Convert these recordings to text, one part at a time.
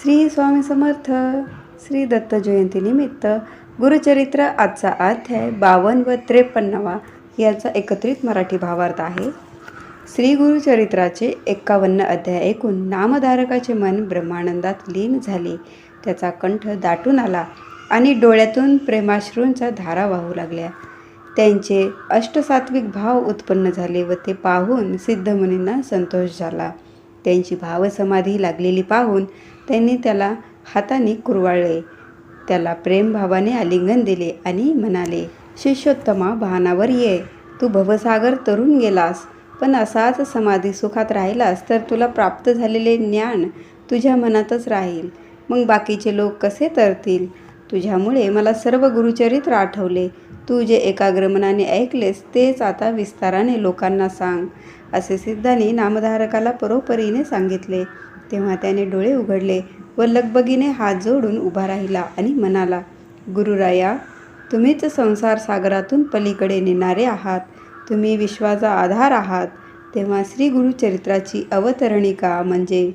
श्री स्वामी समर्थ. श्री दत्त जयंतीनिमित्त गुरुचरित्र आजचा अध्याय 52 व 53 यांचा एकत्रित मराठी भावार्थ आहे. श्री गुरुचरित्राचे 51 अध्याय ऐकून नामधारकाचे मन ब्रह्मानंदात लीन झाले. त्याचा कंठ दाटून आला आणि डोळ्यातून प्रेमाश्रूंच्या धारा वाहू लागल्या. त्यांचे अष्टसात्विक भाव उत्पन्न झाले व ते पाहून सिद्धमुनींना संतोष झाला. त्यांची भावसमाधी लागलेली पाहून त्यांनी त्याला हाताने कुरवाळले. त्याला प्रेमभावाने आलिंगन दिले आणि म्हणाले, शिष्योत्तमा, भानावर ये. तू भवसागर तरून गेलास, पण असाच समाधी सुखात राहिलास तर तुला प्राप्त झालेले ज्ञान तुझ्या मनातच राहील. मग बाकीचे लोक कसे तरतील? तुझ्यामुळे मला सर्व गुरुचरित्र आठवले. तू जे एकाग्र मनाने ऐकलेस तेच आता विस्ताराने लोकांना सांग, असे सिद्धांनी नामधारकाला परोपरीने सांगितले. तेव्हा त्याने डोळे उघडले व लगबगीने हात जोडून उभा राहिला आणि म्हणाला, गुरुराया, तुम्हीच संसार सागरातून पलीकडे नेणारे आहात. तुम्ही विश्वाचा आधार आहात. तेव्हा श्री गुरुचरित्राची अवतरणिका म्हणजे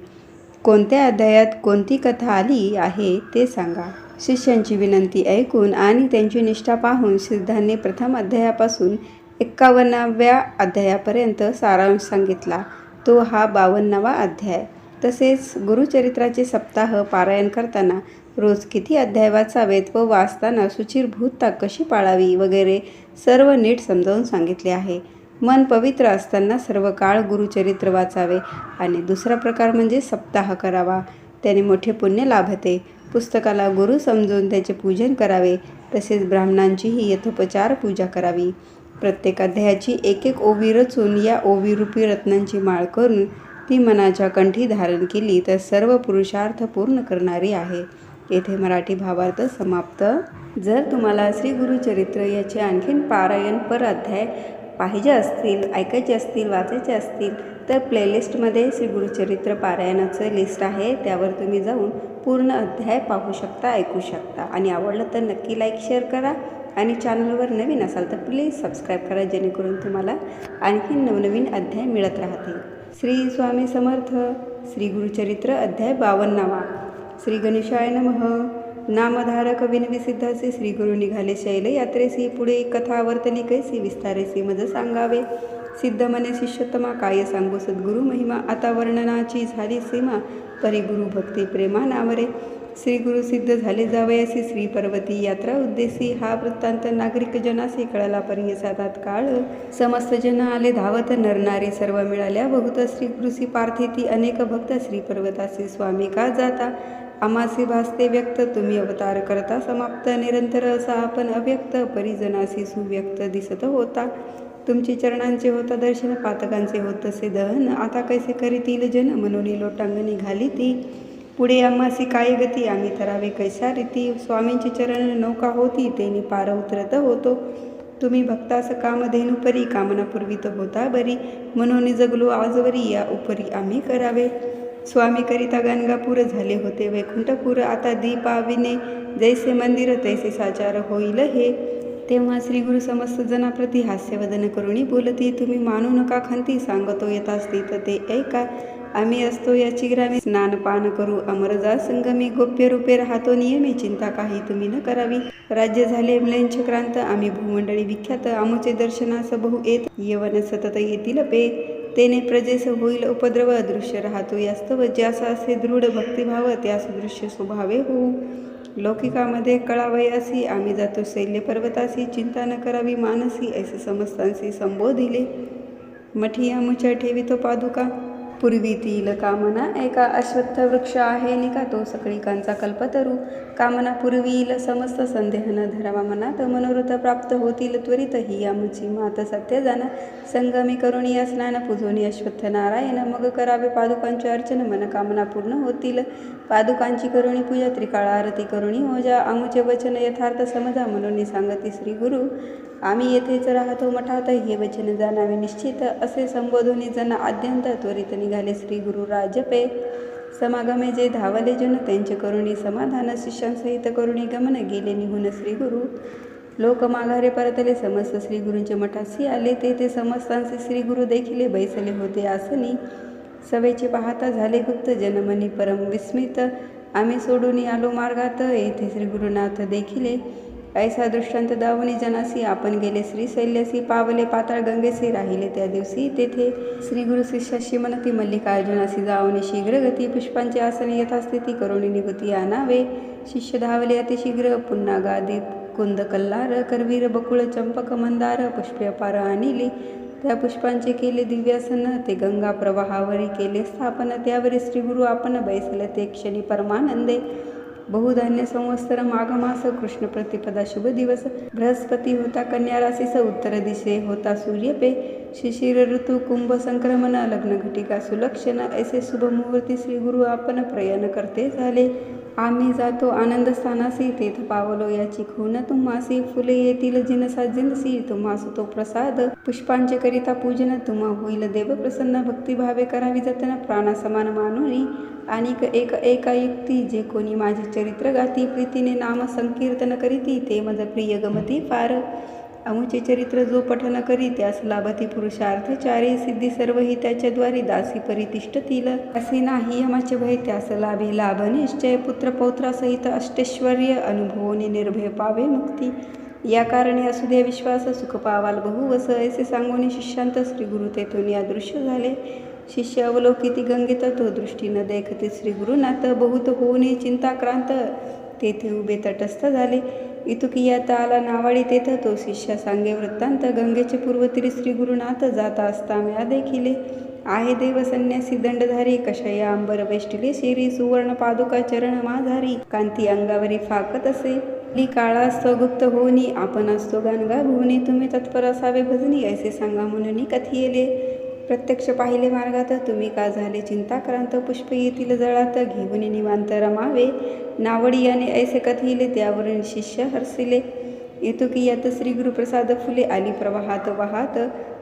कोणत्या अध्यायात कोणती कथा आली आहे ते सांगा. शिष्यांची विनंती ऐकून आणि त्यांची निष्ठा पाहून सिद्धांनी प्रथम अध्यायापासून 51व्या अध्यायापर्यंत सारांश सांगितला. तो हा 52वा अध्याय. तसेच गुरुचरित्राचे सप्ताह पारायण करताना रोज किती अध्याय वाचावेत व वाचताना शुचिर्भूतता कशी पाळावी वगैरे सर्व नीट समजावून सांगितले आहे. मन पवित्र असताना सर्व काळ गुरुचरित्र वाचावे आणि दुसरा प्रकार म्हणजे सप्ताह करावा. त्याने मोठे पुण्य लाभते. पुस्तकाला गुरु समजून त्याचे पूजन करावे. तसेच ब्राह्मणांचीही यथोपचार पूजा करावी. प्रत्येक अध्यायाची एक एक ओवी रचून या ओवीरूपी रत्नांची माळ करून ती मनाच्या कंठी धारण केली तर सर्व पुरुषार्थ पूर्ण करणारी आहे. येथे मराठी भावार्थ समाप्त. जर तुम्हाला श्री गुरुचरित्र याचे आणखीन पारायण पर अध्याय पाहिजे असतील, ऐकायचे असतील, वाचायचे असतील तर प्लेलिस्टमध्ये श्री गुरुचरित्र पारायणाचं लिस्ट आहे. त्यावर तुम्ही जाऊन पूर्ण अध्याय पाहू शकता, ऐकू शकता. आणि आवडलं तर नक्की लाईक शेअर करा आणि चॅनलवर नवीन असाल तर प्लीज सबस्क्राईब करा, जेणेकरून तुम्हाला आणखीन नवनवीन अध्याय मिळत राहतील. श्री स्वामी समर्थ. श्री गुरुचरित्र अध्याय 52वा. श्री गणेशाय नमः. नामधारक विनविसिद्धाचे श्री गुरु निघाले शैलयात्रेसी. पुढे कथा वर्तली कैसी विस्तारेसी मज सांगावे. सिद्ध मने शिष्योत्तमा, काय सांगू सद्गुरु महिमा. आता वर्णनाची झाली सीमा, परिगुरु भक्ती प्रेमा नावरे. श्री गुरु सिद्ध झाले जावयासी, श्री पर्वती यात्रा उद्देशी. हा वृत्तांत नागरिक जनासी कळला परियसा तात्काळ. समस्त जन आले धावत, नरनारी सर्व मिळाल्या बहुत. श्री गुरुसी पार्थिती अनेक भक्त, श्री पर्वतासी स्वामी का जाता. आमासी भासते व्यक्त, तुम्ही अवतार करता समाप्त. निरंतर असा आपण अव्यक्त, परिजनासी सुव्यक्त दिसत होता. तुमची चरणांचे होता दर्शन, पातकांचे होत तसे दहन. आता कैसे करीतील जन, म्हणून लोटांगणी घाली ती. पुढे आम्हासी काय गती, आम्ही तरावे कैसा रीती. स्वामींची चरण नौका होती, तेनी पार उतरत होतो. तुम्ही भक्तास कामधेनु परी, कामना पूर्वित होता बरी. म्हणून जगलो आजवरी, या उपरी आम्ही करावे. स्वामी करिता गणगापूर झाले होते वैकुंठपूर. आता दीपाविने जैसे मंदिर, तैसे साचार होईल हे. तेव्हा श्री गुरु समस्त जनाप्रती हास्यवदन करुणी बोलती. तुम्ही मानू नका खंती, सांगतो येता स्थित ते ऐका. आम्ही असतो याची ग्रामी, स्नानपान करू अमर जा संगमी. गोप्य रूपे राहतो नियमी, चिंता काही तुम्ही न करावी. राज्य झाले म्लेच्छक्रांत, आम्ही भूमंडळी विख्यात. आमुचे दर्शनास बहु येत, यवन सतत येतील पे. तेने प्रजेस होईल उपद्रव, दृश्य राहतो यास्तव. ज्यास असे दृढ भक्तिभाव, त्यास दृश्य स्वभावे होऊ. लौकिकामध्ये कळावयासी, आम्ही जातो शैल्य पर्वतासी. चिंता न करावी मानसी, ऐसे समस्तांशी संबोधिले. मठी आमुच्या ठेवितो पादुका, पूर्वीतील कामना ऐका. अश्वत्थ वृक्ष आहे निका, तो सकळिकांचा कल्पतरू. कामना पुरवील समस्त, संदेह न धरावा मनात. मनोरथ प्राप्त होतील त्वरित, ही आमची मात सत्य जाणा. संगमी करुणी स्नान, पूजोनी अश्वत्थ नारायण. मग करावे पादुकांचे अर्चन, मनकामना पूर्ण होतील. पादुकांची करुणी पूजा, त्रिकाळ आरती करुणी ओजा. आमुचे वचन यथार्थ समजा, म्हणून सांगती श्री गुरु. आम्ही येथेच राहतो मठात, हे वचन जाणावे निश्चित. असे संबोधून जन आद्यंत त्वरित निघाले श्री गुरु राजपे. समागमे जे धावले जन, त्यांचे करुणी समाधान. शिष्यांसहित करुणी गमन, गेले निघून श्री गुरु. लोक माघारे परतले, समस्त श्री गुरूंचे मठासी आले. ते समस्तांचे श्री गुरु देखिले, बैसले होते आसनी. सवेचे पाहता झाले गुप्त, जनमनी परम विस्मित. आम्ही सोडून आलो मार्गात येथे श्री गुरुनाथ देखिले. ऐसा दृष्टांत दावणी जनासी आपण गेले श्रीशैल्यासी पावले पाताळ गंगेसी राहिले त्या दिवशी तेथे. श्री गुरु शिष्याशी म्हणती मल्लिकार्जुनासी जावणी शीघ्र गती पुष्पांचे आसन यथास्थिती करुणी निभूती आणावे. शिष्य धावले अतिशीघ्र पुन्हा गादी कुंद कल्लार करवीर बकुळ चंपक मंदार पुष्पे अपार आणिली. त्या पुष्पांचे केले दिव्यासन ते गंगा प्रवाहावरी केले स्थापन. त्यावरी श्रीगुरु आपण बैसले ते क्षणी परमानंदे. बहुधान्य संवत्सर माघ मास कृष्ण प्रतिपदा शुभ दिवस. बृहस्पती होता कन्या राशीस उत्तर दिशे होता सूर्यपे. शिशिर ऋतू कुंभ संक्रमण लग्न घटिका सुलक्षण. ऐसे शुभ मुहूर्ती श्री गुरु आपण प्रयाण करते झाले. आम्ही जातो आनंद स्थानासी तेथ पावलो याची खून तुम्हासी. फुले येतील जिनसा जिनसी तुम्हास तो प्रसाद. पुष्पांचे करिता पूजन तुम्हा होईल देव प्रसन्न. भक्तिभावे करावी जतन प्राणा समान मानुनी. आणिक एक एकायुक्ती जे कोणी माझे चरित्र गाती. प्रीतीने नाम संकीर्तन करीती ते मज प्रिय गमती फार. अमुचे चरित्र जो पठन करी त्यास लाभती पुरुषार्थ चारी. सिद्धी सर्वही त्याच्याद्वारी दासी परितिष्ठतील. असे नाही यमाचे भय त्यास लाभे लाभ निश्चय. पुत्र पौत्रासहित अष्टैश्वर्य अनुभवोनी निर्भय पावे मुक्ती. या कारणे असुदे विश्वास सुख पावाल बहुवस. ऐसे सांगून शिष्यांत श्री गुरु तेथून अदृश्य झाले. शिष्य अवलोकिती गंगेत तो दृष्टी न देखते श्री गुरुनाथ. बहुत होऊनी चिंताक्रांत तेथे उभे तटस्थ झाले. इतुकियात आला नावाडी तेथ तो शिष्य सांगे वृत्तांत. गंगेचे पूर्वतीरी श्री गुरुनाथ जाता असता म्या देखिले. आहे देव संन्यासी दंडधारी कशया अंबर वेष्टिले शिरी. सुवर्ण पादुका चरण माझारी कांती अंगावरी फाकत असे. काळा असतो गुप्त होनी आपण असतो गानगा भुवनी. तुम्ही तत्पर असावे भजनी ऐसे सांगा म्हणून कथियेले. प्रत्यक्ष पाहिले मार्गात तुम्ही का झाले चिंताक्रांत. पुष्प येतील जळात घेऊन निवांत रमावे. नावडी याने ऐसे कथिले त्यावरून शिष्य हर्षिले. येतुकियात श्री गुरुप्रसाद फुले आली प्रवाहात वाहात.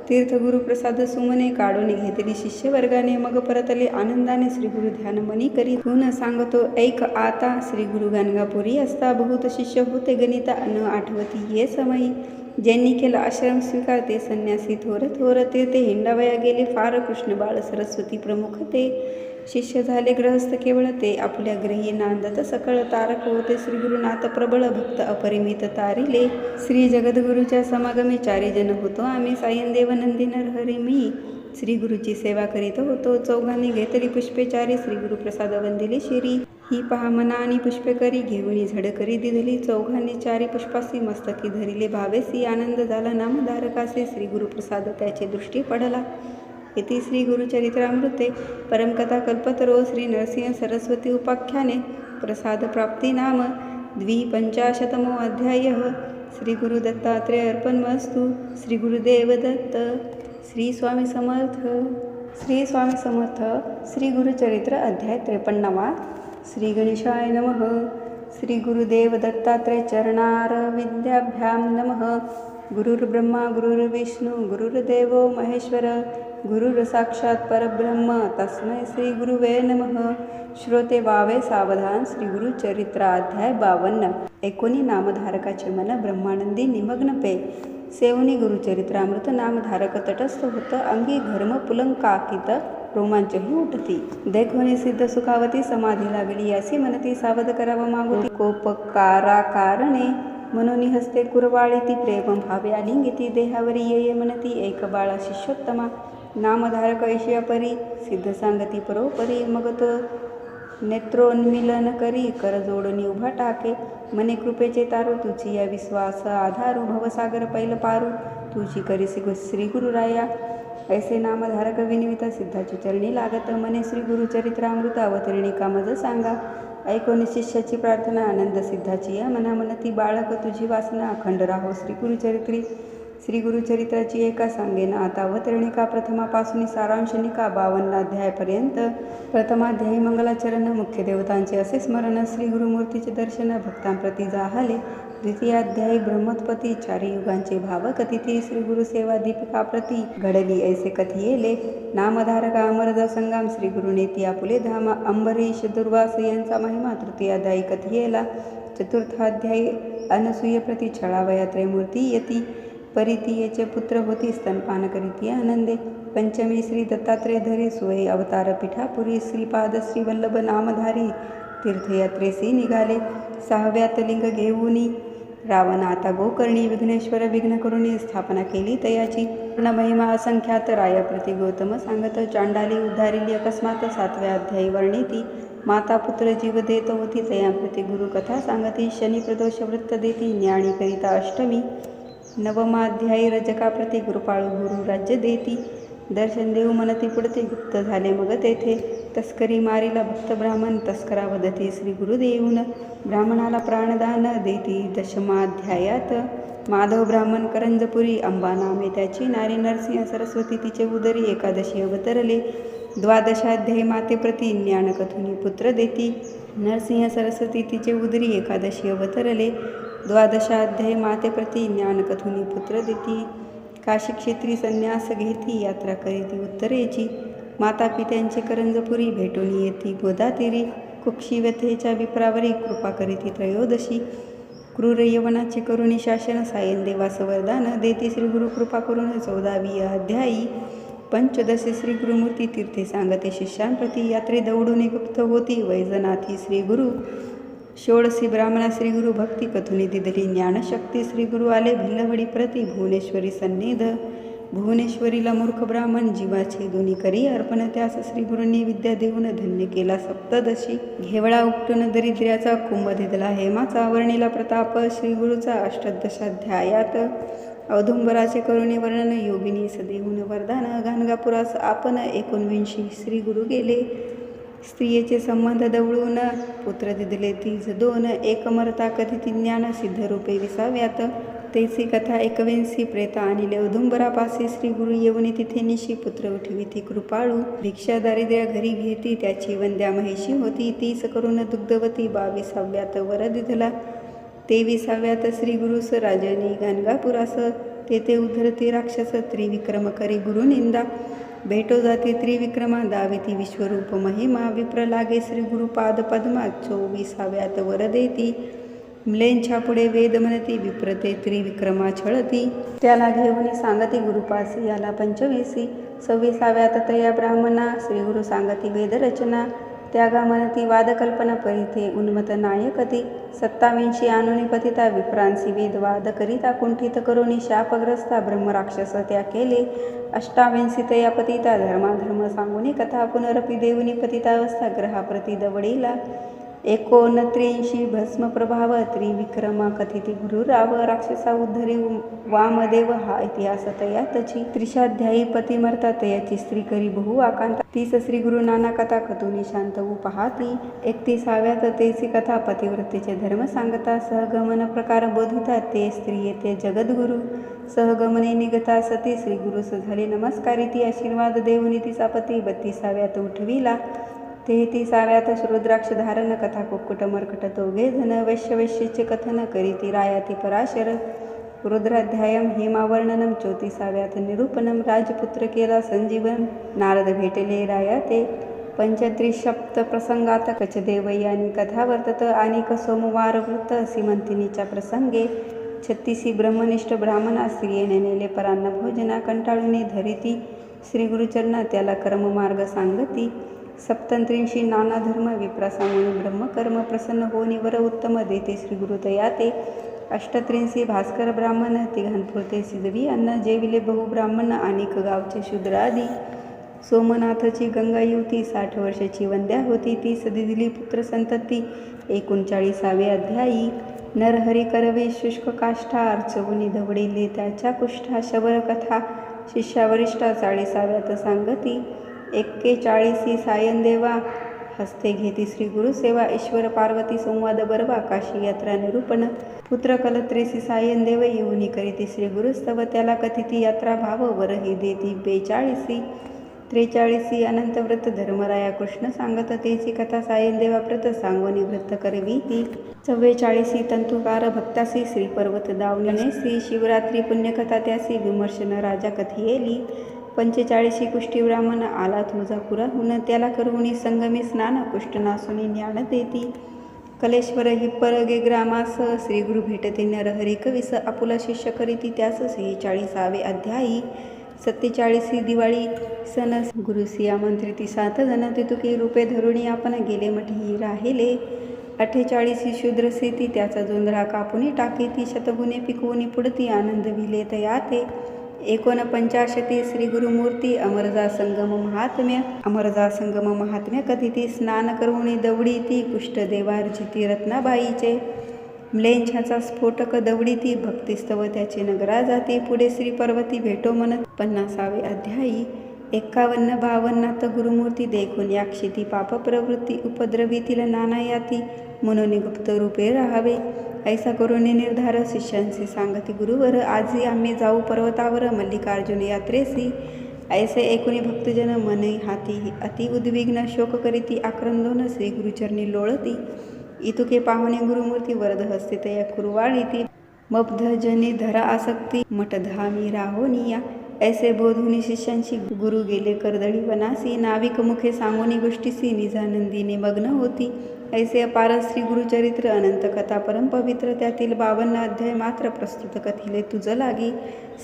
तीर्थ गुरुप्रसाद सुमने काढून घेतली शिष्य वर्गाने. मग परतले आनंदाने श्री गुरु ध्यान मनी करी. पुन सांगतो ऐक आता श्री गुरु गाणगापुरी असता. बहुत शिष्य होते गणिता न आठवती ये समयी. ज्यांनी केला आश्रम स्वीकार ते संन्यासी थोर थोर. ते हिंडावया गेले फार कृष्ण बाळ सरस्वती प्रमुख ते. शिष्य झाले ग्रहस्थ केवळ ते आपल्या ग्रही नांदत सकळ. तारक होते श्री गुरुनाथ प्रबळ भक्त अपरिमित तारिले. श्री जगद्गुरूच्या समागमी चारी जन होतो आम्ही. सायनदेव नंदी नरहरी मी श्री गुरुची सेवा करीत होतो. चौघांनी घेतली पुष्पे चारी श्री गुरुप्रसाद वंदिले शिरी. ही पहा मना आणि पुष्पे करी घेऊनी झड करी दिधली. चौघांनी चारी पुष्पासी मस्तकी धरिले भावेसी. आनंद झाला नामधारकासे श्री गुरुप्रसाद त्याचे दृष्टी पडला. इति श्री गुरुचरित्रामृते परमकथा कल्पतरो श्री नरसिंह सरस्वती उपाख्याने प्रसाद प्राप्ती नाम 250 अध्यायः. श्री गुरु दत्तात्रेय अर्पणमस्तु. श्री गुरुदेव दत्त. श्री स्वामी समर्थ. श्री स्वामी समर्थ. श्री गुरुचरित्र अध्याय 53. श्री गणेशाय नमः. श्री गुरुदेव दत्तात्रेय चरणार विद्याभ्यां नमः. गुरुर्ब्रह्मा गुरुर्विष्णू गुरुर्देवो महेश्वर गुरुर साक्षात परब्रह्म तस्मै श्री गुरुवे नमः. श्रोते वावे सावधान. श्री गुरुचरित्राध्याय 52. एकोणी नामधारकाचे मन ब्रह्मानंदी निमग्न पे. सेवनी गुरुचरित्रामृत नामधारक तटस्थ होत. अंगी घर्म पुलंकाकित रोमांचही उठती. देखोनी सिद्ध सुखावती समाधी लागली यासी म्हणती. सावध करावं मागुती कोपकारा कारणे. म्हणून हस्ते कुरवाळी ती प्रेम भावे आलिंगिती. देहावरी ये म्हणती एक बाळा शिष्योत्तमा. नामधारक ऐशिया परी सिद्ध सांगती परोपरी. मग तो नेत्रोन्मिलन करी कर जोडणी उभा टाके. मने कृपेचे तारू तुझी या विश्वास आधारू. भवसागर पैल पारू तुझी करीसी श्री गुरुराया. ऐसे नामधारक विनिविता सिद्धाची चरणी लागत. मने श्री गुरुचरित्रामृत अवतरणिका मज सांगा. ऐकून शिष्याची प्रार्थना आनंद सिद्धाची या मना म्हणती. बाळक तुझी वासना अखंड राहो श्री गुरुचरित्री. श्री गुरुचरित्राची एका सांगेन आता अवतरणिका. प्रथमापासून सारांशनिका 52 अध्यायापर्यंत. प्रथमाध्यायी मंगलाचरण मुख्य देवतांचे असे स्मरण. श्री गुरुमूर्तीचे दर्शन भक्तांप्रती जाहले. द्वितीयाध्यायी ब्रह्मोत्पत्ती चारी युगांचे भाव कथिती. श्री गुरुसेवा दीपिका प्रती घडली ऐसे कथियेले. नामधारका अमरदा संगम श्री गुरुनेती आपुले धाम. अंबरीश दुर्वास यांचा महिमा तृतीयाध्यायी कथियेला. चतुर्थाध्यायी अनसूय प्रती छळावया त्रयमूर्ती यती. परितीयेचे पुत्र होती स्तनपान करीती आनंदे. पंचमी श्री दत्तात्रेय धरी सोये अवतार पिठापुरी. श्रीपाद श्री वल्लभ नामधारी तीर्थयात्रेसी निघाले. 6व्यात लिंग घेऊनी रावण आता गोकर्णी विघ्नेश्वर विघ्न करुणी स्थापना केली तयाची. पूर्ण महिमा असंख्यात रायाप्रती गौतम सांगत. चांडाली उद्धारिली अकस्मात 7व्या अध्यायी वर्णिती. माता पुत्र जीव देत होती तयाप्रती गुरु कथा सांगती. शनी प्रदोष वृत्त देती ज्ञानी करिता अष्टमी. 9वाध्यायी रजकाप्रती कृपाळू गुरु राज्य देती. दर्शन देऊ म्हणती पुढते गुप्त झाले मग तेथे. तस्करी मारिला भक्त ब्राह्मण तस्करा वदती श्री गुरुदेऊन. ब्राह्मणाला प्राणदान देती. 10माध्यायात माधव ब्राह्मण करंजपुरी. अंबा नामे त्याची नारी नरसिंह सरस्वती तिचे उदरी. 11दशी अवतरले. 12अध्यायी मातेप्रती ज्ञान कथुनी पुत्र देती. नरसिंह सरस्वती तिचे उदरी. 11दशी अवतरले. 12अध्यायी मातेप्रती ज्ञान कथुनी पुत्र देती. काशी क्षेत्री संन्यास घेती यात्रा करीती उत्तरेची. माता पित्यांचे करंजपुरी भेटून येती गोदातीरी. कुक्षी व्यथेच्या विप्रावरी कृपा करीती 13दशी. क्रूर यवनाचे करुणी शासन सायन देवास वरदान देती श्री गुरु कृपा करून 14वी अध्यायी. 15दशी श्री गुरुमूर्ती तीर्थे सांगते शिष्यांप्रती. यात्रे दौडून गुप्त होती वैजनाथी श्री गुरु. 16सी ब्राह्मणा श्री गुरु भक्ती कथुनी दिदली ज्ञानशक्ती. श्री गुरु आले भिल्लवडी प्रती भुवनेश्वरी सन्निध. भुवनेश्वरीला मूर्ख ब्राह्मण जीवाचे दोन्ही करी अर्पण. त्यास श्री गुरूंनी विद्या देऊन धन्य केला 7दशी. घेवळा उपटून दरिद्र्याचा कुंभ दिदला हेमाचा. वर्णिला प्रताप श्री गुरुचा 18अध्यायात. औदुंबराचे करुणे वर्णन योगिनी सदेहून वरदान. गाणगापुरास आपण 19 श्री गुरु गेले. स्त्रियेचे संबंध दवळून पुत्र दिदले 32. एकमरता कथिती ज्ञान सिद्ध रूपे 20व्यात. तेची कथा 21. प्रेता आणिले औदुंबरापासी श्री गुरु येऊनी तिथे निशी. पुत्र उठविती कृपाळू. भिक्षा दारिद्र्य घरी घेती त्याची वंद्या महिषी होती. 30 करून दुग्धवती. 22व्यात वर दिधला. 23व्यात श्री गुरुस राजनी गाणगापुरास. तेथे उद्धरते राक्षस त्रिविक्रम करी गुरुनिंदा. भेटो जाती त्रिविक्रमा दाविती विश्वरूप महिमा. विप्र लागे श्री गुरुपाद पद्मा. 24व्यात वर देती. म्लेंछा पुढे वेद म्हणती विप्रते त्रिविक्रमा छळती. त्याला घेऊन सांगती गुरुपासी याला 25. 26व्यात तया ब्राह्मणा श्री गुरु सांगती वेदरचना. त्यागा म्हणती वादकल्पना परिथे उन्मत नायकती. 27 आणुनी पतिता विप्रांसी वेदवाद करिता. कुंठित करुणी शापग्रस्ता ब्रह्मराक्षस त्या केले. 28 तया पतिता धर्माधर्म सांगुनी कथा. पुनरपी देऊनी पतितावस्था ग्रहाप्रती दवडीला. 29 भस्म प्रभाव त्रिविक्रमा कथिती गुरुराव. राक्षसा उद्धरी वामदेव हा इतिहास तयातची. 30अध्यायी पतिमर्ता तयाची स्त्री करी बहु आकांता. 30 श्री गुरु नाना कथा कथुनी शांत पाहाती. 31व्यात तेची कथा पतिव्रतेचे धर्म सांगता. सहगमन प्रकार बोधिता ते स्त्री येते जगद्गुरु. सहगमने निगता सती श्री गुरुस झाले नमस्कारी. ती आशीर्वाद देऊनी तिचा पती. 32व्यात उठविला. 33व्यात रुद्राक्ष धारण कथा कुक्कुट मर्कट दोघे जण. वैश्यवैश्यचे कथन करीती रायाती पराशर. रुद्राध्यायम हेमावर्णनम. 34व्यात निरूपणम. राजपुत्र केला संजीवन. नारद भेटले रायाते. 35 सप्त प्रसंगात कचदेवयानी कथा वर्तत. अनेक सोमवार वृत्त सीमंतिनीच्या प्रसंगे. 36 ब्रह्मनिष्ठ ब्राह्मणा स्त्रियेने नेले परान्न भोजना. कंटाळूनी धरिती श्री गुरुचरणा त्याला कर्ममार्ग सांगती. 37 नाना धर्म विप्रा सांगून ब्रह्मकर्म. प्रसन्न होनी वर उत्तम देते श्री गुरु तयाते. 38 भास्कर ब्राह्मण तिघांपुरते सिजवी अन्न. जेविले बहु ब्राह्मण अनेक गावचे शूद्रादी. सोमनाथची गंगा युवती 60 वर्षाची वंद्या होती. 30 दिदिली पुत्र संतती. 39वे अध्यायी. नरहरी करवे शुष्क काष्ठा. अर्चवुनी धवडिले त्याच्या कुष्ठा. शबर कथा शिष्यावरिष्ठा 40व्यात सांगती. 41 सायनदेवा हस्ते घेती श्री गुरुसेवा. ईश्वर पार्वती संवाद बरवा. काशी यात्रा निरूपण. पुत्र कलत्रेसी सायनदेव येऊनी करीती श्री गुरुस्तव. त्याला कथिती यात्रा भाव वरही देती. 42 43 अनंत व्रत धर्मराया कृष्ण सांगत. तेची कथा सायनदेवा व्रत सांगोनी व्रत करवीती. 44 तंतुकार भक्तासी श्री पर्वत दावनेसी. शिवरात्री पुण्यकथा त्यासी विमर्शन राजा कथियेली. 45 कुष्ठी ब्राह्मण आला तुळजापुराहून. त्याला करुणी संगमी स्नान. कुष्ठ नासुनी ज्ञान देती. कलेश्वर हिप्पर गे ग्रामास. श्री गुरु भेटते नरहरी कविस. आपुला शिष्य करीती त्यास. 46वे अध्यायी. 47 दिवाळी सण गुरुसी आमंत्रिती 7 जण तितुकी रूपे धरुणी आपण गेले मठी राहिले. 48 शूद्र सेती त्याचा जोंधळा कापुनी टाके ती शतगुणे पिकवून पुढती आनंद विले तयाते. 49 श्री गुरुमूर्ती अमरजा संगम महात्म्य कथिती स्नान करुणी दवडी ती कुष्ठ देवार्जिती रत्नाबाईचे. म्लेच्छाचा स्फोटक दवडी ती भक्तिस्तव त्याचे नगरा जाती. पुढे श्री पार्वती भेटो म्हणत 50वे अध्यायी. 51-52 गुरुमूर्ती देखून याक्षिती पाप प्रवृत्ती उपद्रवीतील नाना याती म्हणून गुप्त रूपे राहावे. ऐसा करून निर्धार शिष्यांशी सांगती गुरुवर आजी आम्ही जाऊ पर्वतावर मल्लिकार्जुन यात्रेसी. ऐसे ऐकुनी भक्तजन मने हाती अति उद्विग्न शोक करीती आक्रंदोन श्री गुरुचरणी लोळती. इतुके पाहुणे गुरुमूर्ती वरद हस्ते तया कुरवाळीती मब्धजनी धरा आसक्ती मठधामी राहोनिया. ऐसे बोधुनी शिष्यांशी गुरु गेले कर्दळी वनासी नाविक मुखे सांगोनी गोष्टीसी निजानंदीने मग्न होती. ऐसे अपार श्री गुरुचरित्र अनंत कथा परम पवित्र त्यातील 52 अध्याय मात्र प्रस्तुत कथिले तुझ लागी.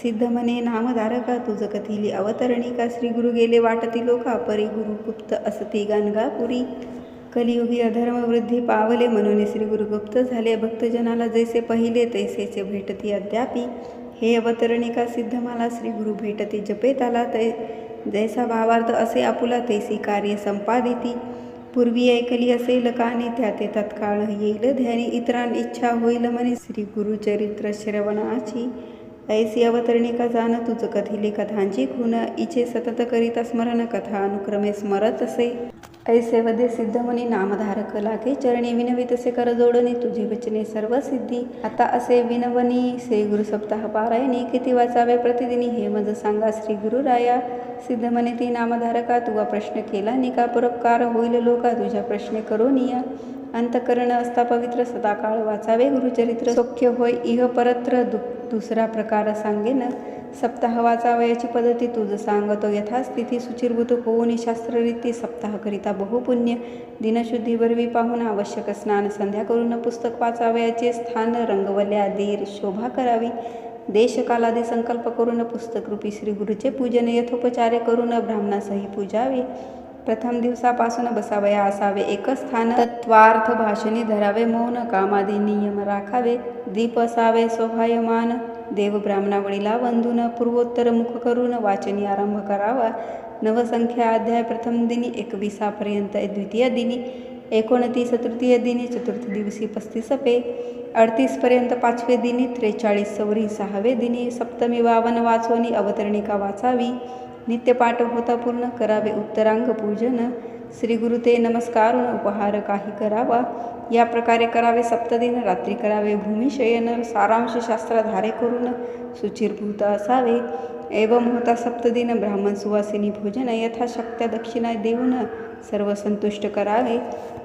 सिद्ध मने नामधारका तुझ कथिली अवतरणिका. श्री गुरु गेले वाटती लोका परी गुरु गुप्त असती गाणगापुरी. कलियुगी अधर्म वृद्धी पावले म्हणून श्री गुरुगुप्त झाले. भक्तजनाला जैसे पहिले तैसेचे भेटती अद्यापी. हे अवतरणिका सिद्ध मला श्री गुरु भेटती जपेत आला जैसा भावार्थ असे आपुला तैसी कार्य संपादिती. पूर्वी ऐकली असेल कानी त्या ते तत्काळ येईल ध्यानी इतरां इच्छा होईल म्हणे श्री गुरुचरित्र श्रवणाची. ऐसी अवतरणिका जाण तुझ कथिले कथांची खून इचे सतत करीता स्मरण कथा अनुक्रमे स्मरत असे. ऐसे वदे सिद्ध मुनी नामधारक लागे चरणी विनवी तसे कर जोडणे तुझी वचने सर्व सिद्धी. आता असे विनवनी श्री गुरु सप्ताह पारायणी किती वाचावे प्रतिदिनी हे मज सांगा श्री गुरु राया. सिद्ध म्हणे ती नामधारका तुवा प्रश्न केला निका परोपकार होईल लोका तुझ्या प्रश्न करो निया. अंतकरण असता पवित्र सदाकाळ वाचावे गुरुचरित्र सौख्य होय इह परत्र दुसरा प्रकार सांगेन. सप्ताह वाचावयाची पद्धती तुझ सांगतो यथास्थिती सुचिरभूत होऊन शास्त्ररीती सप्ताह करिता बहुपुण्य. दिनशुद्धी बरवी पाहून आवश्यक स्नान संध्या करून पुस्तक वाचावयाचे स्थान रंगवल्या दीर शोभा करावी. देशकालादी संकल्प करून पुस्तकरूपी श्री गुरुचे पूजन यथोपचारे करून ब्राह्मणासही पूजावे. प्रथम दिवसापासून बसावया असावे एक स्थान. तत्वार्थ भाषणी धरावे मौन कामादी नियम राखावे. दीप असावे शोभायमान देव ब्राह्मणावळीला वंदून पूर्वोत्तर मुख करून वाचनी आरंभ करावा. नवसंख्या अध्याय प्रथम दिनी 21 पर्यंत द्वितीय दिनी 29 तृतीय दिनी चतुर्थ दिवशी 35 पे 38 पर्यंत 5वे दिनी 43 सवरी 6वे दिनी सप्तमी 52 वाचोनी अवतरणिका वाचावी. नित्यपाठ होता पूर्ण करावे उत्तरांग पूजन. श्री गुरु ते नमस्कारून उपहार काही करावा. या प्रकारे करावे सप्तदिन रात्री करावे भूमिशयन. सारांश शास्त्राधारे करून सुचिरभूत असावे. एवं होता सप्तदिन ब्राह्मण सुवासिनी भोजन यथाशक्त्या दक्षिणा देऊन सर्व संतुष्ट करावे.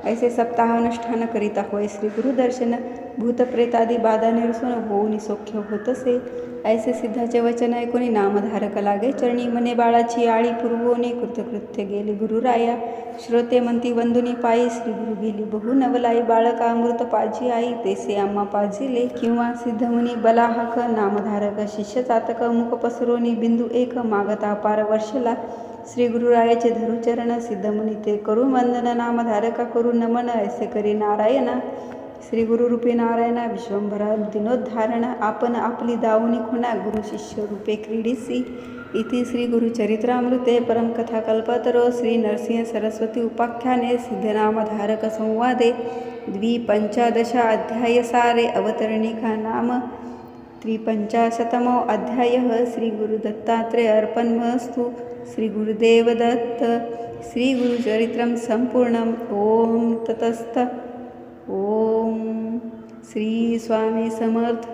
ऐसे सप्ताहानुष्ठान करिता होय श्री गुरुदर्शन. भूतप्रेतादी बाधा निरसून होऊन सौख्य होतसे. ऐसे सिद्धाचे वचन ऐकून नामधारक लागे चरणी मने बाळाची आळी पुरवोनी कृतकृत्य गेले गुरुराया. श्रोते म्हणती वंदुनी पायी श्री गुरु गेली बहु नवलाई. बाळका अमृत पाजी आई तेसे आम्हा पाजिले. किंवा सिद्धमुनी बलाहक नामधारक शिष्य चातक मुख पसरोनी बिंदू एक मागता पार वर्षला. श्री गुरुरायाचे धरुचरण सिद्धमुनी ते करू वंदन नामधारका करू नमन ऐसे करी नारायणा. श्री गुरुरूपी नारायणा विश्वंभरा दिनोद्धारणा आपण आपली दावणी खुणा गुरु शिष्य रूपे क्रीडिसी. इति श्री गुरुचरित्रामृते परमकथा कल्पतरो श्री नरसिंह सरस्वती उपाख्याने सिद्धनामधारक संवादे 15 अध्याय सारे अवतरणिका नाम 53 अध्याय. श्री गुरुदत्तात्रेय अर्पणमस्तु. श्री गुरुदेव दत्त. श्री गुरुचरित्रम संपूर्णम. ओम ततस्थ. ओम श्री स्वामी समर्थ.